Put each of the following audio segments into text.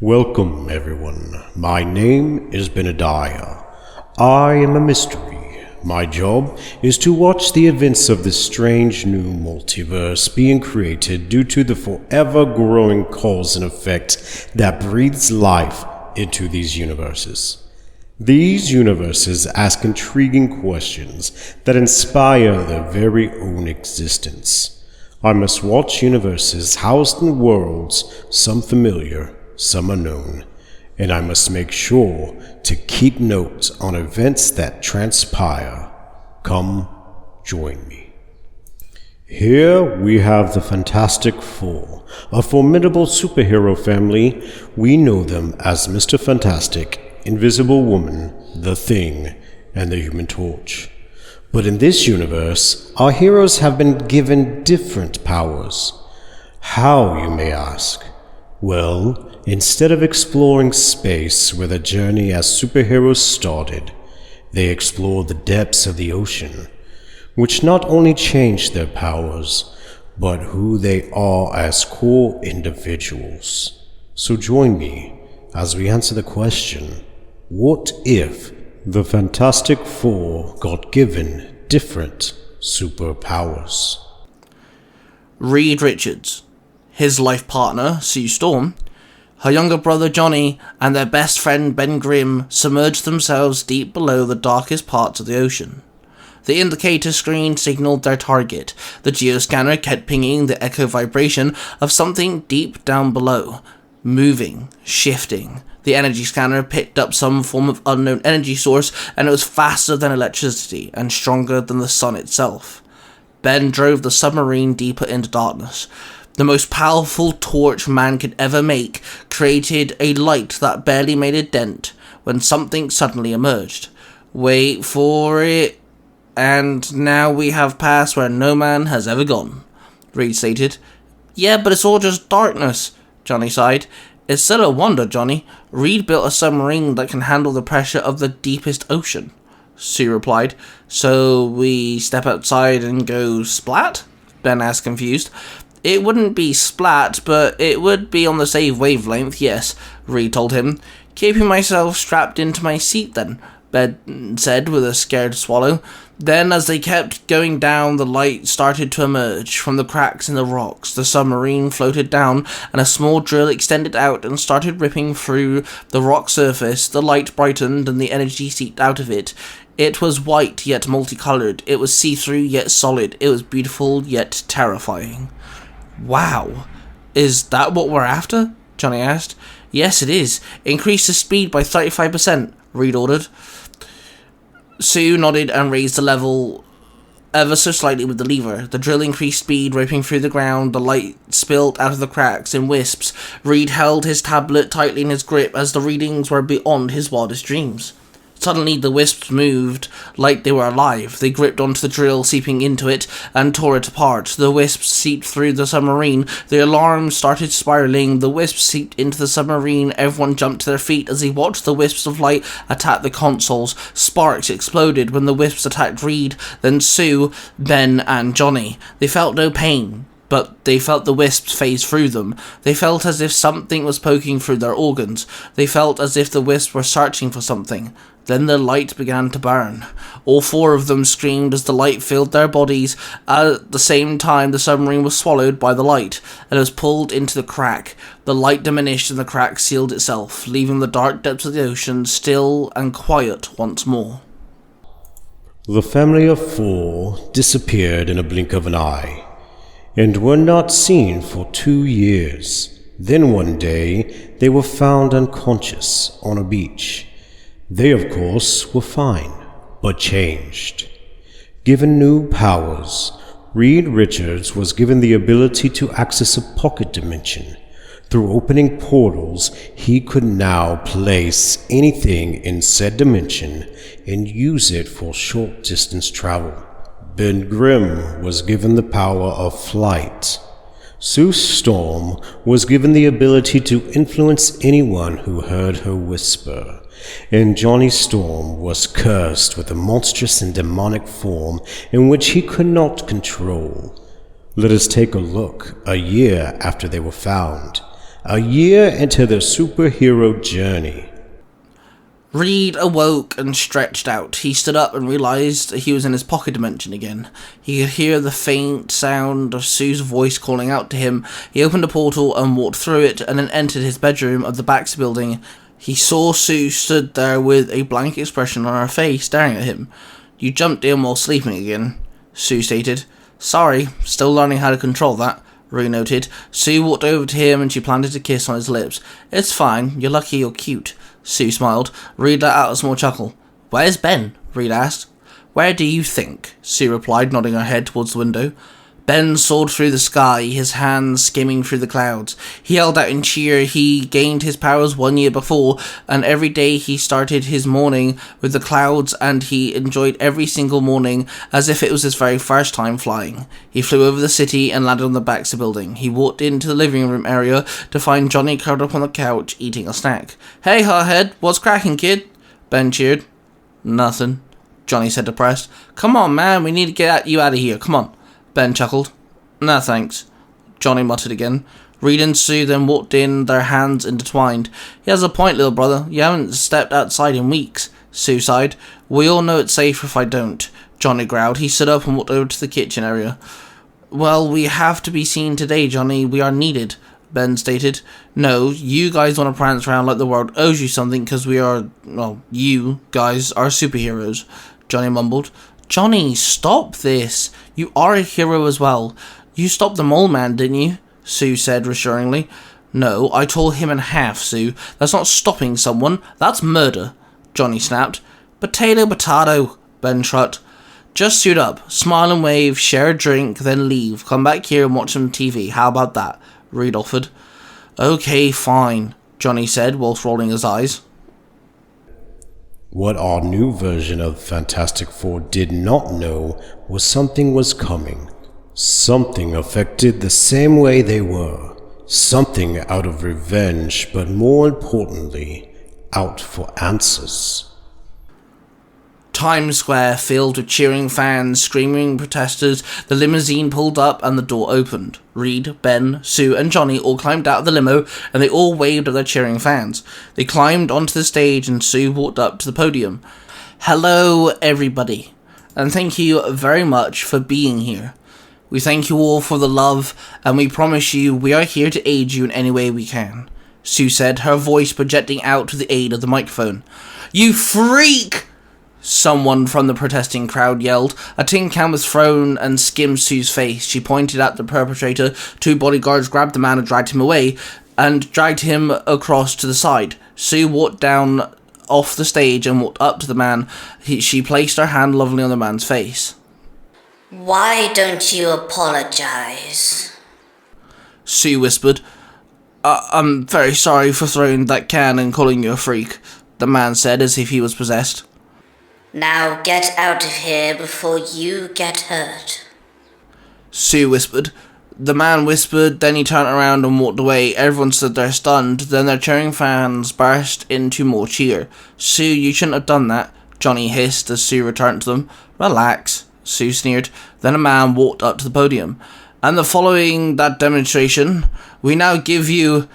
Welcome, everyone. My name is Benediah. I am a mystery. My job is to watch the events of this strange new multiverse being created due to the forever growing cause and effect that breathes life into these universes. These universes ask intriguing questions that inspire their very own existence. I must watch universes housed in worlds, some familiar, some unknown, and I must make sure to keep notes on events that transpire. Come join me. Here we have the Fantastic Four, a formidable superhero family. We know them as Mr. Fantastic, Invisible Woman, The Thing, and the Human Torch. But in this universe, our heroes have been given different powers. How, you may ask? Well, instead of exploring space where the journey as superheroes started, they explored the depths of the ocean, which not only changed their powers, but who they are as core individuals. So join me as we answer the question, what if the Fantastic Four got given different superpowers? Reed Richards, his life partner, Sue Storm, her younger brother Johnny, and their best friend Ben Grimm submerged themselves deep below the darkest parts of the ocean. The indicator screen signaled their target. The geoscanner kept pinging the echo vibration of something deep down below, moving, shifting. The energy scanner picked up some form of unknown energy source, and it was faster than electricity and stronger than the sun itself. Ben drove the submarine deeper into darkness. The most powerful torch man could ever make created a light that barely made a dent when something suddenly emerged. Wait for it. And now we have passed where no man has ever gone, Reed stated. Yeah, but it's all just darkness, Johnny sighed. It's still a wonder, Johnny. Reed built a submarine that can handle the pressure of the deepest ocean, Sue replied. So we step outside and go splat? Ben asked, confused. It wouldn't be splat, but it would be on the same wavelength, yes, Reed told him. Keeping myself strapped into my seat then, Ben said with a scared swallow. Then, as they kept going down, the light started to emerge from the cracks in the rocks. The submarine floated down, and a small drill extended out and started ripping through the rock surface. The light brightened, and the energy seeped out of it. It was white, yet multicolored. It was see-through, yet solid. It was beautiful, yet terrifying. Wow. Is that what we're after? Johnny asked. Yes, it is. Increase the speed by 35%, Reed ordered. Sue nodded and raised the level ever so slightly with the lever. The drill increased speed, ripping through the ground. The light spilled out of the cracks in wisps. Reed held his tablet tightly in his grip as the readings were beyond his wildest dreams. Suddenly the wisps moved like they were alive. They gripped onto the drill, seeping into it, and tore it apart. The wisps seeped through the submarine. The alarm started spiraling. The wisps seeped into the submarine. Everyone jumped to their feet as they watched the wisps of light attack the consoles. Sparks exploded when the wisps attacked Reed, then Sue, Ben, and Johnny. They felt no pain, but they felt the wisps phase through them. They felt as if something was poking through their organs. They felt as if the wisps were searching for something. Then the light began to burn. All four of them screamed as the light filled their bodies. At the same time, the submarine was swallowed by the light, and it was pulled into the crack. The light diminished and the crack sealed itself, leaving the dark depths of the ocean still and quiet once more. The family of four disappeared in a blink of an eye, and were not seen for 2 years. Then one day, they were found unconscious on a beach. They, of course, were fine, but changed. Given new powers, Reed Richards was given the ability to access a pocket dimension. Through opening portals, he could now place anything in said dimension and use it for short-distance travel. Ben Grimm was given the power of flight. Sue Storm was given the ability to influence anyone who heard her whisper. And Johnny Storm was cursed with a monstrous and demonic form in which he could not control. Let us take a look a year after they were found. A year into their superhero journey. Reed awoke and stretched out. He stood up and realised he was in his pocket dimension again. He could hear the faint sound of Sue's voice calling out to him. He opened a portal and walked through it and then entered his bedroom of the Baxter building. He saw Sue stood there with a blank expression on her face, staring at him. "You jumped in while sleeping again," Sue stated. "Sorry, still learning how to control that," Reed noted. Sue walked over to him and she planted a kiss on his lips. "It's fine, you're lucky you're cute." Sue smiled. Reed let out a small chuckle. "Where's Ben?" Reed asked. "Where do you think?" Sue replied, nodding her head towards the window. Ben soared through the sky, his hands skimming through the clouds. He yelled out in cheer. He gained his powers 1 year before, and every day he started his morning with the clouds, and he enjoyed every single morning as if it was his very first time flying. He flew over the city and landed on the Baxter building. He walked into the living room area to find Johnny curled up on the couch, eating a snack. "Hey, hothead, what's cracking, kid?" Ben cheered. "Nothing," Johnny said, depressed. "Come on, man, we need to get you out of here, come on." Ben chuckled. "Nah, thanks," Johnny muttered again. Reed and Sue then walked in, their hands intertwined. "He has a point, little brother. You haven't stepped outside in weeks." Sue sighed. "We all know it's safer if I don't," Johnny growled. He stood up and walked over to the kitchen area. "Well, we have to be seen today, Johnny. We are needed," Ben stated. "No, you guys want to prance around like the world owes you something because we are, well, you guys are superheroes," Johnny mumbled. "Johnny, stop this. You are a hero as well. You stopped the mole man, didn't you?" Sue said reassuringly. "No, I tore him in half, Sue. That's not stopping someone. That's murder," Johnny snapped. "Potato, potato," Ben shrugged. "Just suit up, smile and wave, share a drink, then leave. Come back here and watch some TV. How about that?" Reed offered. "Okay, fine," Johnny said whilst rolling his eyes. What our new version of Fantastic Four did not know was something was coming. Something affected the same way they were. Something out of revenge, but more importantly, out for answers. Times Square filled with cheering fans, screaming protesters. The limousine pulled up and the door opened. Reed, Ben, Sue and Johnny all climbed out of the limo and they all waved at their cheering fans. They climbed onto the stage and Sue walked up to the podium. "Hello everybody, and thank you very much for being here. We thank you all for the love and we promise you we are here to aid you in any way we can," Sue said, her voice projecting out to the aid of the microphone. "You freak!" someone from the protesting crowd yelled. A tin can was thrown and skimmed Sue's face. She pointed at the perpetrator. Two bodyguards grabbed the man and dragged him away, and dragged him across to the side. Sue walked down off the stage and walked up to the man. She placed her hand lovingly on the man's face. "Why don't you apologize?" Sue whispered. I'm very sorry for throwing that can and calling you a freak," the man said as if he was possessed. "Now get out of here before you get hurt." Sue whispered. The man whispered, then he turned around and walked away. Everyone stood there stunned. Then their cheering fans burst into more cheer. "Sue, you shouldn't have done that," Johnny hissed as Sue returned to them. "Relax," Sue sneered. Then a man walked up to the podium. "And following that demonstration, we now give you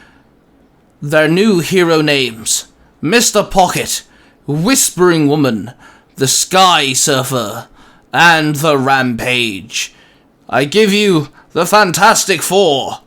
their new hero names. Mr. Pocket, Whispering Woman, the Sky Surfer, and the Rampage. I give you the Fantastic Four,"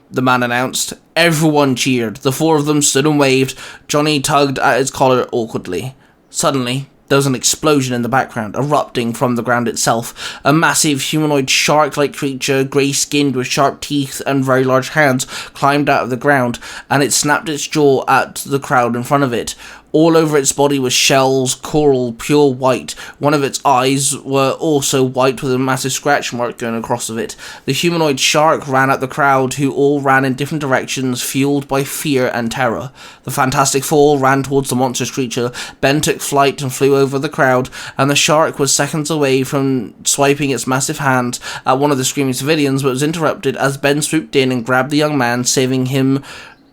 the man announced. Everyone cheered. The four of them stood and waved. Johnny tugged at his collar awkwardly. Suddenly, there was an explosion in the background, erupting from the ground itself. A massive humanoid shark-like creature, grey-skinned with sharp teeth and very large hands, climbed out of the ground, and it snapped its jaw at the crowd in front of it. All over its body was shells, coral, pure white. One of its eyes were also white with a massive scratch mark going across of it. The humanoid shark ran at the crowd, who all ran in different directions, fueled by fear and terror. The Fantastic Four ran towards the monstrous creature. Ben took flight and flew over the crowd, and the shark was seconds away from swiping its massive hand at one of the screaming civilians, but was interrupted as Ben swooped in and grabbed the young man, saving him.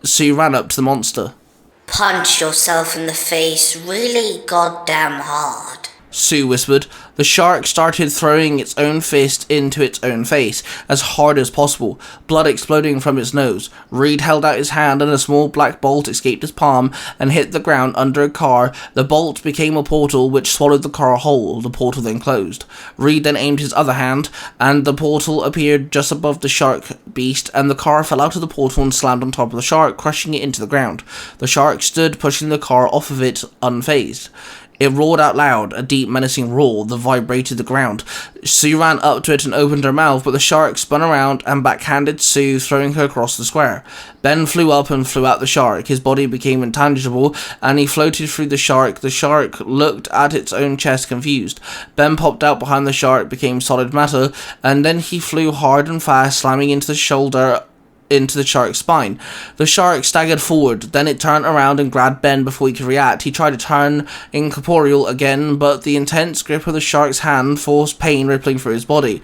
Sue ran up to the monster. "Punch yourself in the face really goddamn hard," Sue whispered. The shark started throwing its own fist into its own face, as hard as possible, blood exploding from its nose. Reed held out his hand and a small black bolt escaped his palm and hit the ground under a car. The bolt became a portal which swallowed the car whole. The portal then closed. Reed then aimed his other hand, and the portal appeared just above the shark beast, and the car fell out of the portal and slammed on top of the shark, crushing it into the ground. The shark stood, pushing the car off of it, unfazed. It roared out loud, a deep, menacing roar that vibrated the ground. Sue ran up to it and opened her mouth, but the shark spun around and backhanded Sue, throwing her across the square. Ben flew up and flew at the shark. His body became intangible, and he floated through the shark. The shark looked at its own chest, confused. Ben popped out behind the shark, became solid matter, and then he flew hard and fast, slamming into the shoulder into the shark's spine. The shark staggered forward, then it turned around and grabbed Ben before he could react. He tried to turn incorporeal again, but the intense grip of the shark's hand forced pain rippling through his body.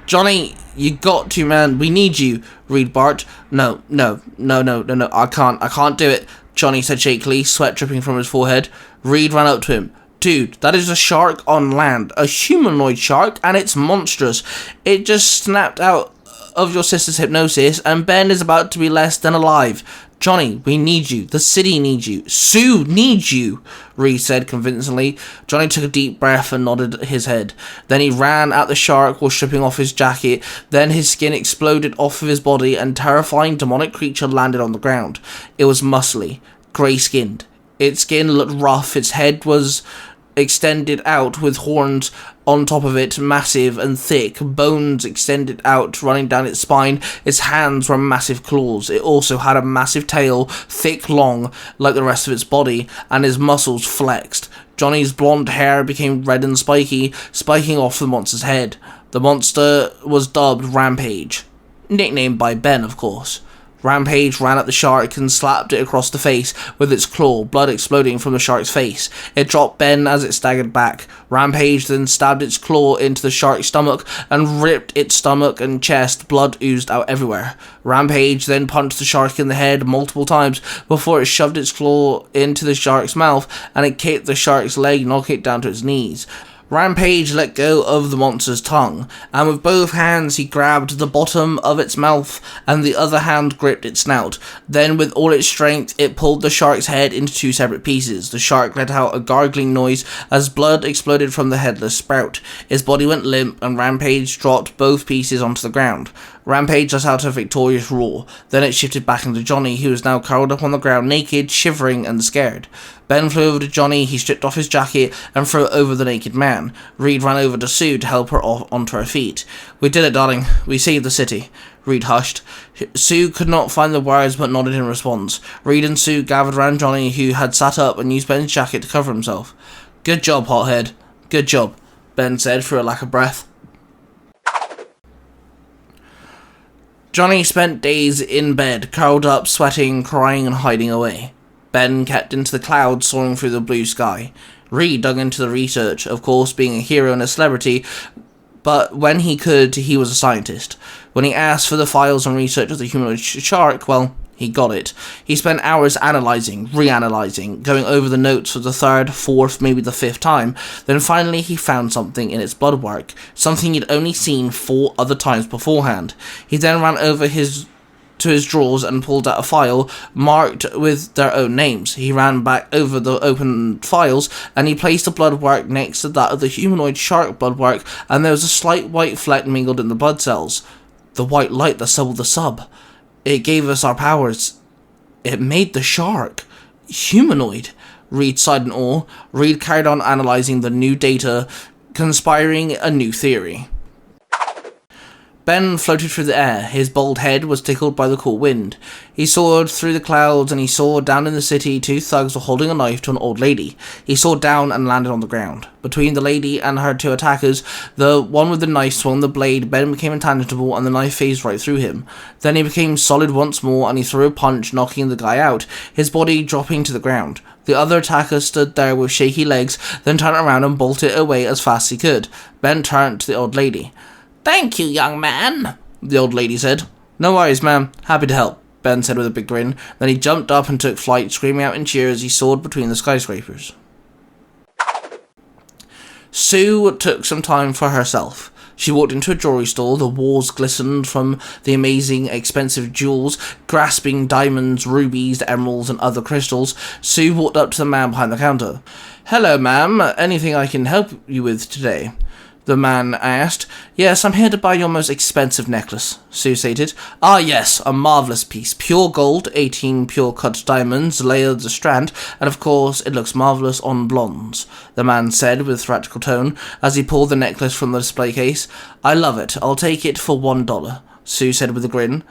Johnny, you got to, man. We need you, Reed barked. No, I can't do it, Johnny said shakily, sweat dripping from his forehead. Reed ran up to him. Dude, that is a shark on land, a humanoid shark, and it's monstrous. It just snapped out of your sister's hypnosis, and Ben is about to be less than alive. Johnny, we need you. The city needs you. Sue needs you, Reed said convincingly. Johnny took a deep breath and nodded his head. Then he ran at the shark while stripping off his jacket. Then his skin exploded off of his body, and a terrifying demonic creature landed on the ground. It was muscly, grey-skinned. Its skin looked rough. Its head was extended out with horns on top of it, massive and thick, bones extended out, running down its spine. Its hands were massive claws. It also had a massive tail, thick, long, like the rest of its body, and his muscles flexed. Johnny's blonde hair became red and spiky, spiking off the monster's head. The monster was dubbed Rampage, nicknamed by Ben, of course. Rampage ran at the shark and slapped it across the face with its claw, blood exploding from the shark's face. It dropped Ben as it staggered back. Rampage then stabbed its claw into the shark's stomach and ripped its stomach and chest. Blood oozed out everywhere. Rampage then punched the shark in the head multiple times before it shoved its claw into the shark's mouth, and it kicked the shark's leg, knocking it down to its knees. Rampage let go of the monster's tongue, and with both hands he grabbed the bottom of its mouth, and the other hand gripped its snout. Then, with all its strength, it pulled the shark's head into two separate pieces. The shark let out a gargling noise as blood exploded from the headless sprout. Its body went limp, and Rampage dropped both pieces onto the ground. Rampage let out a victorious roar. Then it shifted back into Johnny, who was now curled up on the ground, naked, shivering, and scared. Ben flew over to Johnny. He stripped off his jacket and threw it over the naked man. Reed ran over to Sue to help her off onto her feet. "We did it, darling. We saved the city." Reed hushed. Sue could not find the words but nodded in response. Reed and Sue gathered around Johnny, who had sat up and used Ben's jacket to cover himself. "Good job, hothead. Good job," Ben said through a lack of breath. Johnny spent days in bed, curled up, sweating, crying and hiding away. Ben kept into the clouds soaring through the blue sky. Reed dug into the research, of course, being a hero and a celebrity, but when he could, he was a scientist. When he asked for the files and research of the humanoid shark, well, he got it. He spent hours analysing, reanalyzing, going over the notes for the third, fourth, maybe the fifth time. Then finally he found something in its blood work, something he'd only seen 4 other times beforehand. He then ran over to his drawers and pulled out a file marked with their own names. He ran back over the open files and he placed the blood work next to that of the humanoid shark blood work, and there was a slight white fleck mingled in the blood cells. The white light that sold the sub. It gave us our powers. It made the shark humanoid. Reed sighed in awe. Reed carried on analysing the new data, conspiring a new theory. Ben floated through the air. His bald head was tickled by the cool wind. He soared through the clouds, and he saw down in the city 2 thugs were holding a knife to an old lady. He soared down and landed on the ground. Between the lady and her 2 attackers, the one with the knife swung the blade. Ben became intangible, and the knife phased right through him. Then he became solid once more, and he threw a punch, knocking the guy out, his body dropping to the ground. The other attacker stood there with shaky legs, then turned around and bolted away as fast as he could. Ben turned to the old lady. "Thank you, young man," the old lady said. "No worries, ma'am. Happy to help," Ben said with a big grin. Then he jumped up and took flight, screaming out in cheers as he soared between the skyscrapers. Sue took some time for herself. She walked into a jewelry store. The walls glistened from the amazing, expensive jewels, grasping diamonds, rubies, emeralds, and other crystals. Sue walked up to the man behind the counter. "Hello, ma'am. Anything I can help you with today?" The man asked. "Yes, I'm here to buy your most expensive necklace," Sue stated. "Ah, yes, a marvellous piece. Pure gold, 18 pure-cut diamonds, layered a strand, and of course it looks marvellous on blondes," the man said with theatrical tone as he pulled the necklace from the display case. "I love it. I'll take it for $1, Sue said with a grin.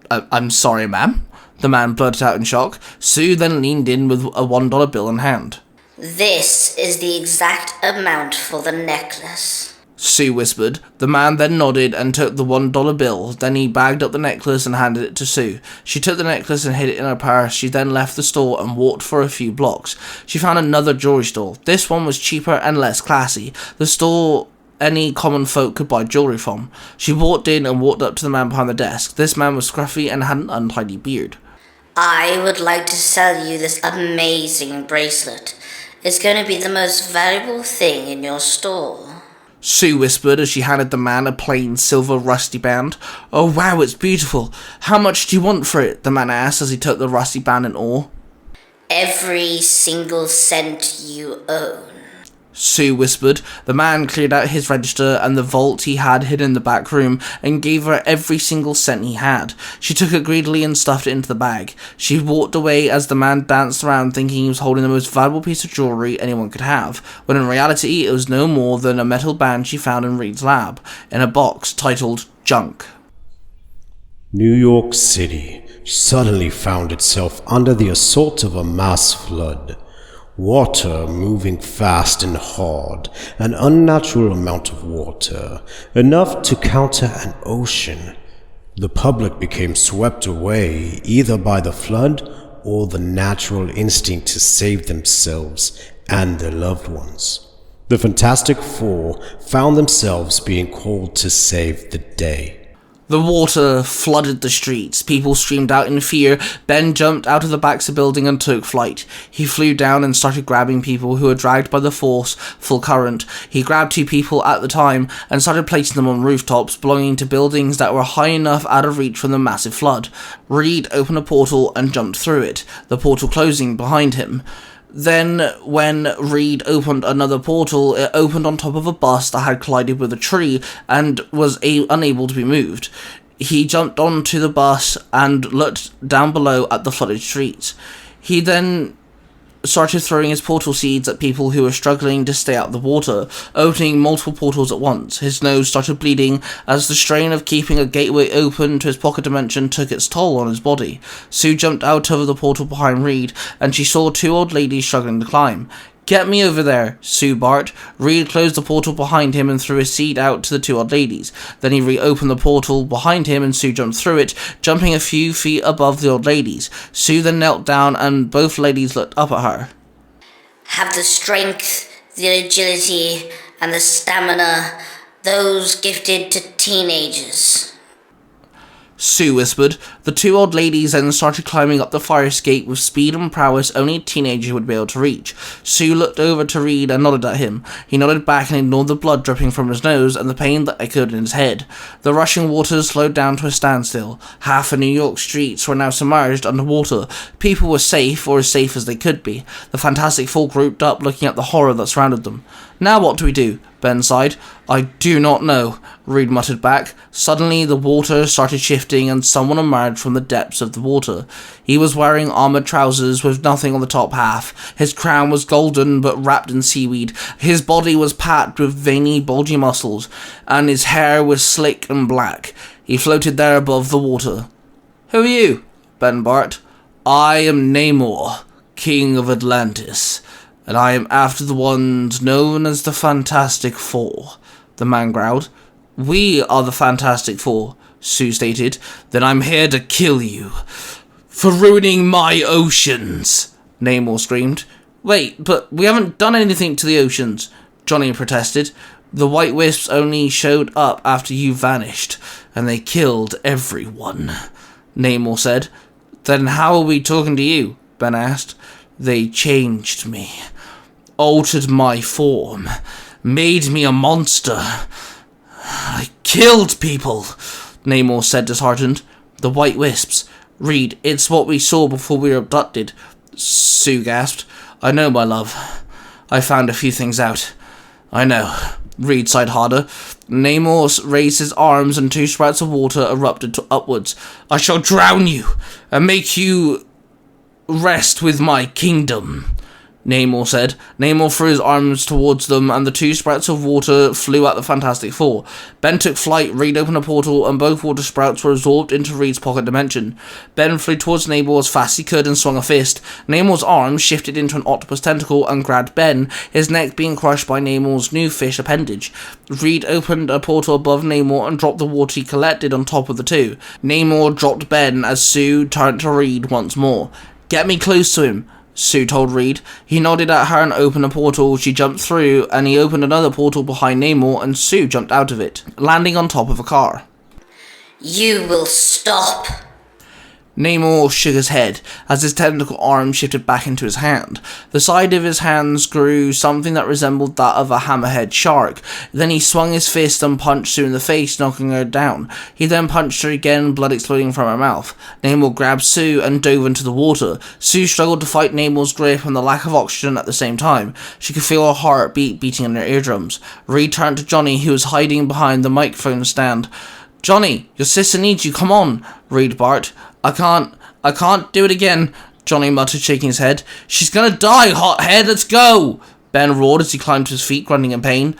I'm sorry, ma'am," the man blurted out in shock. Sue then leaned in with a $1 bill in hand. This is the exact amount for the necklace, Sue whispered. The man then nodded and took the $1 bill. Then he bagged up the necklace and handed it to Sue. She took the necklace and hid it in her purse. She then left the store and walked for a few blocks. She found another jewelry store. This one was cheaper and less classy. The store any common folk could buy jewelry from. She walked in and walked up to the man behind the desk. This man was scruffy and had an untidy beard. I would like to sell you this amazing bracelet. It's going to be the most valuable thing in your store, Sue whispered as she handed the man a plain silver rusty band. "Oh wow, it's beautiful. How much do you want for it?" the man asked as he took the rusty band in awe. Every single cent you own, Sue whispered. The man cleared out his register and the vault he had hidden in the back room and gave her every single cent he had. She took it greedily and stuffed it into the bag. She walked away as the man danced around thinking he was holding the most valuable piece of jewelry anyone could have, when in reality it was no more than a metal band she found in Reed's lab, in a box titled Junk. New York City suddenly found itself under the assault of a mass flood. Water moving fast and hard, an unnatural amount of water, enough to counter an ocean. The public became swept away either by the flood or the natural instinct to save themselves and their loved ones. The Fantastic Four found themselves being called to save the day. The water flooded the streets. People screamed out in fear. Ben jumped out of the back of the building and took flight. He flew down and started grabbing people who were dragged by the forceful current. He grabbed 2 people at the time and started placing them on rooftops belonging to buildings that were high enough out of reach from the massive flood. Reed opened a portal and jumped through it, the portal closing behind him. Then, when Reed opened another portal, it opened on top of a bus that had collided with a tree and was unable to be moved. He jumped onto the bus and looked down below at the flooded streets. He then started throwing his portal seeds at people who were struggling to stay out of the water, opening multiple portals at once. His nose started bleeding as the strain of keeping a gateway open to his pocket dimension took its toll on his body. Sue jumped out of the portal behind Reed, and she saw 2 old ladies struggling to climb. "Get me over there," Sue barked. Reed closed the portal behind him and threw his seed out to the 2 old ladies. Then he reopened the portal behind him and Sue jumped through it, jumping a few feet above the old ladies. Sue then knelt down and both ladies looked up at her. have the strength, the agility, and the stamina, those gifted to teenagers, Sue whispered. The 2 old ladies then started climbing up the fire escape with speed and prowess only a teenager would be able to reach. Sue looked over to Reed and nodded at him. He nodded back and ignored the blood dripping from his nose and the pain that echoed in his head. The rushing waters slowed down to a standstill. Half of New York streets were now submerged underwater. People were safe, or as safe as they could be. The Fantastic Four grouped up, looking at the horror that surrounded them. "Now what do we do?" Ben sighed. "I do not know," Reed muttered back. Suddenly the water started shifting and someone emerged from the depths of the water. He was wearing armoured trousers with nothing on the top half. His crown was golden but wrapped in seaweed. His body was packed with veiny, bulgy muscles, and his hair was slick and black. He floated there above the water. "Who are you?" Ben barked. "I am Namor, King of Atlantis, and I am after the ones known as the Fantastic Four," the man growled. "We are the Fantastic Four," Sue stated. "Then I'm here to kill you. For ruining my oceans," Namor screamed. "Wait, but we haven't done anything to the oceans," Johnny protested. "The White Wisps only showed up after you vanished, and they killed everyone," Namor said. "Then how are we talking to you?" Ben asked. "They changed me. altered my form, made me a monster. I killed people, Namor said disheartened. The white wisps. Reed, it's what we saw before we were abducted. Sue gasped. I know, my love. I found a few things out. I know. Reed sighed harder. Namor raised his arms and 2 spouts of water erupted upwards. I shall drown you and make you rest with my kingdom, Namor said. Namor threw his arms towards them, and the 2 sprouts of water flew at the Fantastic Four. Ben took flight, Reed opened a portal, and both water sprouts were absorbed into Reed's pocket dimension. Ben flew towards Namor as fast as he could and swung a fist. Namor's arm shifted into an octopus tentacle and grabbed Ben, his neck being crushed by Namor's new fish appendage. Reed opened a portal above Namor and dropped the water he collected on top of the 2. Namor dropped Ben as Sue turned to Reed once more. Get me close to him, Sue told Reed. He nodded at her and opened a portal. She jumped through, and he opened another portal behind Namor, and Sue jumped out of it, landing on top of a car. You will stop. Namor shook his head as his tentacle arm shifted back into his hand. The side of his hands grew something that resembled that of a hammerhead shark. Then he swung his fist and punched Sue in the face, knocking her down. He then punched her again, blood exploding from her mouth. Namor grabbed Sue and dove into the water. Sue struggled to fight Namor's grip and the lack of oxygen at the same time. She could feel her heartbeat beating in her eardrums. Reed turned to Johnny, who was hiding behind the microphone stand. Johnny, your sister needs you, come on, Reed barked. I can't do it again, Johnny muttered, shaking his head. She's gonna die, hothead, let's go! Ben roared as he climbed to his feet, grunting in pain.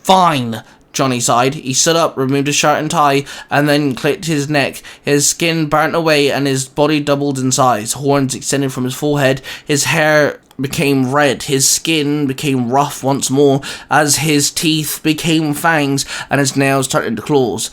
Fine, Johnny sighed. He stood up, removed his shirt and tie, and then clipped his neck. His skin burnt away and his body doubled in size. Horns extended from his forehead. His hair became red. His skin became rough once more as his teeth became fangs and his nails turned into claws.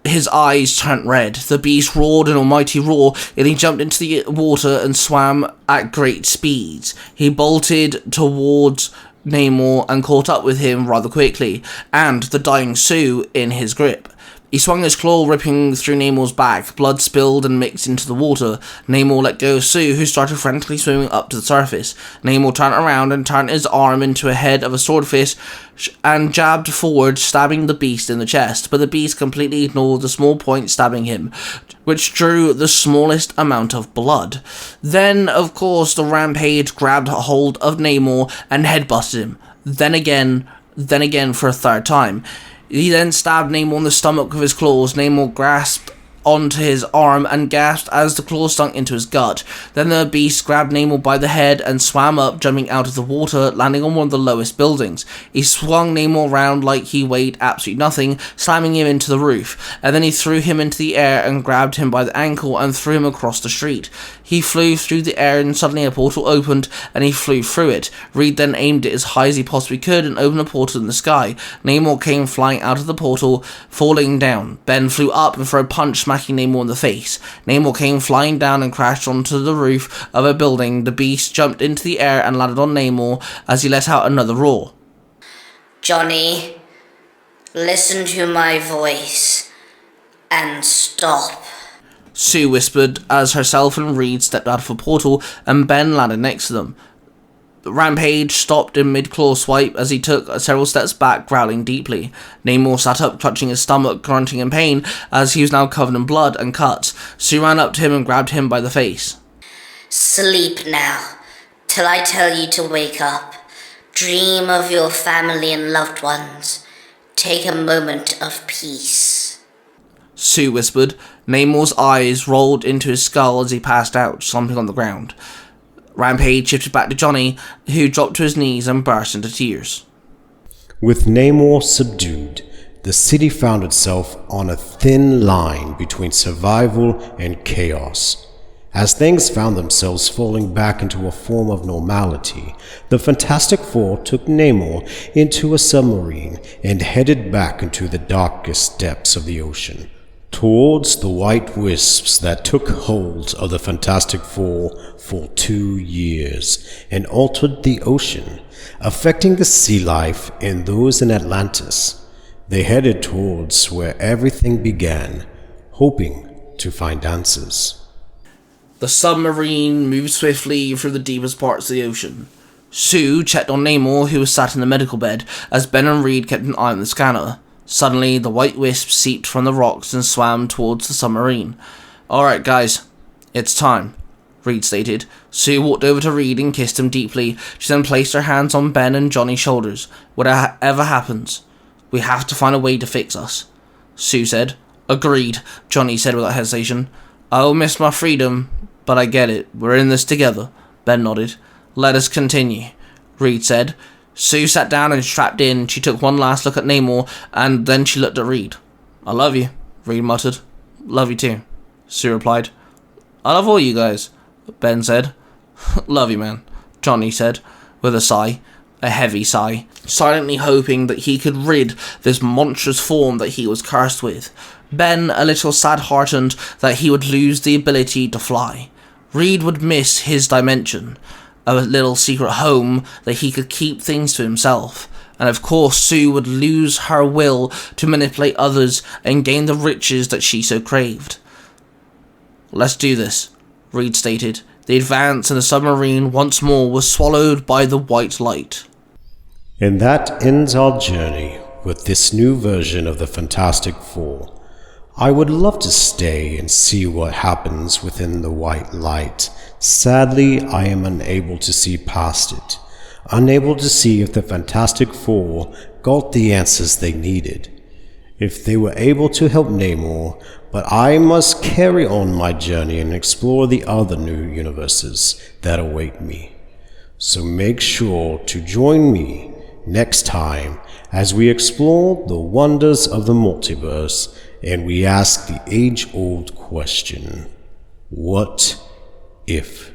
His eyes turned red. The beast roared an almighty roar, and he jumped into the water and swam at great speeds. He bolted towards Namor and caught up with him rather quickly, and the dying Sue in his grip. He swung his claw, ripping through Namor's back. Blood spilled and mixed into the water. Namor let go of Sue, who started frantically swimming up to the surface. Namor turned around and turned his arm into a head of a swordfish and jabbed forward, stabbing the beast in the chest. But the beast completely ignored the small point stabbing him, which drew the smallest amount of blood. Then, of course, the Rampage grabbed hold of Namor and headbutted him. Then again for a 3rd time. He then stabbed Namor in the stomach with his claws. Namor grasped onto his arm and gasped as the claws sunk into his gut. Then the beast grabbed Namor by the head and swam up, jumping out of the water, landing on one of the lowest buildings. He swung Namor round like he weighed absolutely nothing, slamming him into the roof, and then he threw him into the air and grabbed him by the ankle and threw him across the street. He flew through the air and suddenly a portal opened and he flew through it. Reed then aimed it as high as he possibly could and opened a portal in the sky. Namor came flying out of the portal, falling down. Ben flew up and threw a punch, smacking Namor in the face. Namor came flying down and crashed onto the roof of a building. The beast jumped into the air and landed on Namor as he let out another roar. Johnny, listen to my voice and stop. Sue whispered as herself and Reed stepped out of a portal and Ben landed next to them. Rampage stopped in mid-claw swipe as he took several steps back, growling deeply. Namor sat up, clutching his stomach, grunting in pain as he was now covered in blood and cuts. Sue ran up to him and grabbed him by the face. Sleep now, till I tell you to wake up. Dream of your family and loved ones. Take a moment of peace. Sue whispered. Namor's eyes rolled into his skull as he passed out, slumping on the ground. Rampage shifted back to Johnny, who dropped to his knees and burst into tears. With Namor subdued, the city found itself on a thin line between survival and chaos. As things found themselves falling back into a form of normality, the Fantastic Four took Namor into a submarine and headed back into the darkest depths of the ocean, towards the white wisps that took hold of the Fantastic Four for 2 years and altered the ocean, affecting the sea life and those in Atlantis. They headed towards where everything began, hoping to find answers. The submarine moved swiftly through the deepest parts of the ocean. Sue checked on Namor, who was sat in the medical bed, as Ben and Reed kept an eye on the scanner. Suddenly, the white wisp seeped from the rocks and swam towards the submarine. "Alright, guys, it's time," Reed stated. Sue walked over to Reed and kissed him deeply. She then placed her hands on Ben and Johnny's shoulders. "Whatever happens, we have to find a way to fix us," Sue said. "Agreed," Johnny said without hesitation. "I'll miss my freedom, but I get it. We're in this together," Ben nodded. "Let us continue," Reed said. Sue sat down and strapped in. She took one last look at Namor, and then she looked at Reed. "I love you," Reed muttered. "Love you too," Sue replied. "I love all you guys," Ben said. "Love you, man," Johnny said, with a sigh. A heavy sigh, silently hoping that he could rid this monstrous form that he was cursed with. Ben a little sad-hearted that he would lose the ability to fly. Reed would miss his dimension, a little secret home that he could keep things to himself. And of course Sue would lose her will to manipulate others and gain the riches that she so craved. "Let's do this," Reed stated. The Advance and the submarine once more was swallowed by the white light. And that ends our journey with this new version of the Fantastic Four. I would love to stay and see what happens within the white light. Sadly, I am unable to see past it. Unable to see if the Fantastic Four got the answers they needed. If they were able to help Namor, but I must carry on my journey and explore the other new universes that await me. So make sure to join me next time as we explore the wonders of the multiverse and we ask the age-old question, what if?